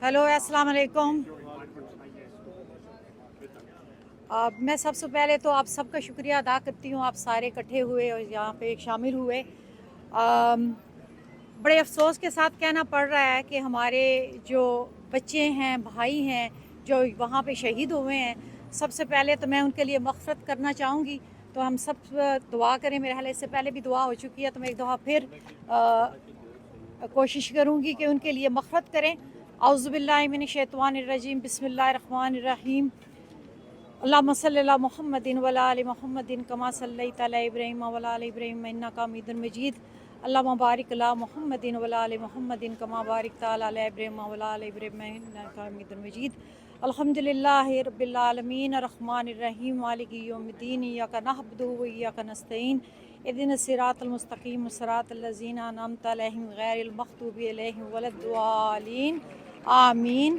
Hello अस्सलाम वालेकुम। मैं सबसे पहले तो आप सबका शुक्रिया अदा करती हूँ, आप सारे इकट्ठे हुए और यहाँ पे शामिल हुए। बड़े अफसोस के साथ कहना पड़ रहा है कि हमारे जो बच्चे हैं, भाई हैं, जो वहाँ पे शहीद हुए हैं, सबसे पहले तो मैं उनके लिए मग़फ़िरत करना चाहूँगी। तो हम सब दुआ करें। मेरे ख्याल इससे पहले भी दुआ हो चुकी है, तो मैं एक दफ़ा फिर कोशिश करूँगी कि उनके लिए मग़फ़िरत करें। औज़ु बिल्लाहि मिनश्शैतानिर्रजीम, बिस्मिल्लाहिर्रहमानिर्रहीम। अल्लाहुम्मा सल्लि अला मुहम्मदिन व अला आलि मुहम्मदिन कमा सल्लैता अला इब्राहीम व अला आलि इब्राहीम इन्नका हमीदुम मजीद। अल्लाहुम्मा बारिक अला मुहम्मदिन व अला आलि मुहम्मदिन कमा बारकता अला इब्राहीम व अला आलि इब्राहीम इन्नका हमीदुम मजीद। अल्हम्दुलिल्लाहि रब्बिल आलमीन अर्रहमानिर रहीम मालिकि यौमिद्दीन इय्याका नअबुदु व इय्याका नस्तईन इहदिनस सिरातल मुस्तक़ीम सिरातल लज़ीना अनअमता अलैहिम गैरिल मग़्दूबि अलैहिम वलद्दालीन आमीन।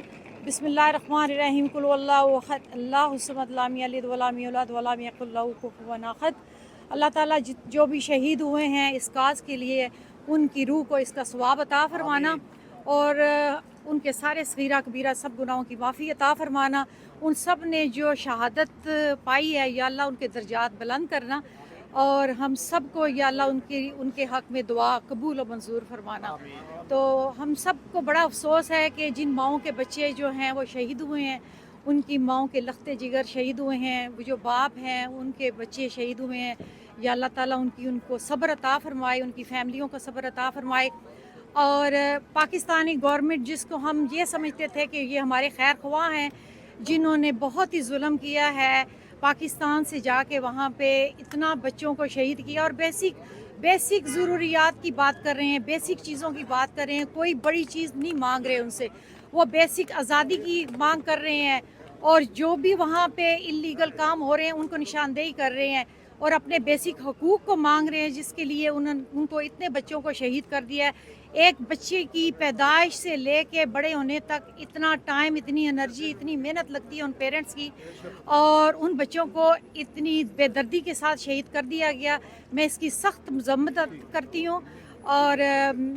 बिस्मिल्लाहिर्रहमानिर्रहीम। कुल हुवल्लाहु अहद अल्लाहु समद लम यलिद व लम यूलद व लम यकुल लहू कुफुवन अहद। अल्लाह ताला जो भी शहीद हुए हैं इस काज के लिए, उनकी रूह को इसका सवाब अता फरमाना और उनके सारे सगीरा कबीरा सब गुनाहों की माफ़ी अता फरमाना। उन सब ने जो शहादत पाई है, या अल्लाह उनके दर्जात बुलंद करना और हम सब को या अल्लाह उनके हक़ में दुआ कबूल और मंजूर फरमाना। तो हम सब को बड़ा अफसोस है कि जिन माओं के बच्चे जो हैं वो शहीद हुए हैं, उनकी माओं के लख्ते जिगर शहीद हुए हैं, वो जो बाप हैं उनके बच्चे शहीद हुए हैं। या अल्लाह ताला उनको सब्र अता फरमाए, उनकी फैमिलियों को सब्र अता फरमाए। और पाकिस्तानी गवर्नमेंट, जिसको हम ये समझते थे कि ये हमारे खैर ख्वाह हैं, जिन्होंने बहुत ही जुल्म किया है, पाकिस्तान से जाके वहाँ पे इतना बच्चों को शहीद किया और बेसिक ज़रूरियात की बात कर रहे हैं, बेसिक चीज़ों की बात कर रहे हैं। कोई बड़ी चीज़ नहीं मांग रहे उनसे, वो बेसिक आज़ादी की मांग कर रहे हैं। और जो भी वहाँ पे इल्लीगल काम हो रहे हैं उनको निशानदेही कर रहे हैं और अपने बेसिक हकूक़ को मांग रहे हैं, जिसके लिए उनको इतने बच्चों को शहीद कर दिया है। एक बच्चे की पैदाइश से लेके बड़े होने तक इतना टाइम, इतनी एनर्जी, इतनी मेहनत लगती है उन पेरेंट्स की, और उन बच्चों को इतनी बेदर्दी के साथ शहीद कर दिया गया। मैं इसकी सख्त मज़म्मत करती हूँ और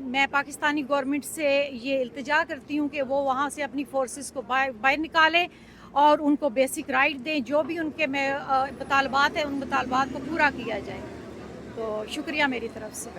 मैं पाकिस्तानी गवर्नमेंट से ये इल्तिजा करती हूँ कि वो वहाँ से अपनी फोर्सेस को बाहर निकालें और उनको बेसिक राइट दें। जो भी उनके मुतालबात हैं, उन मुतालबात को पूरा किया जाए। तो शुक्रिया मेरी तरफ से।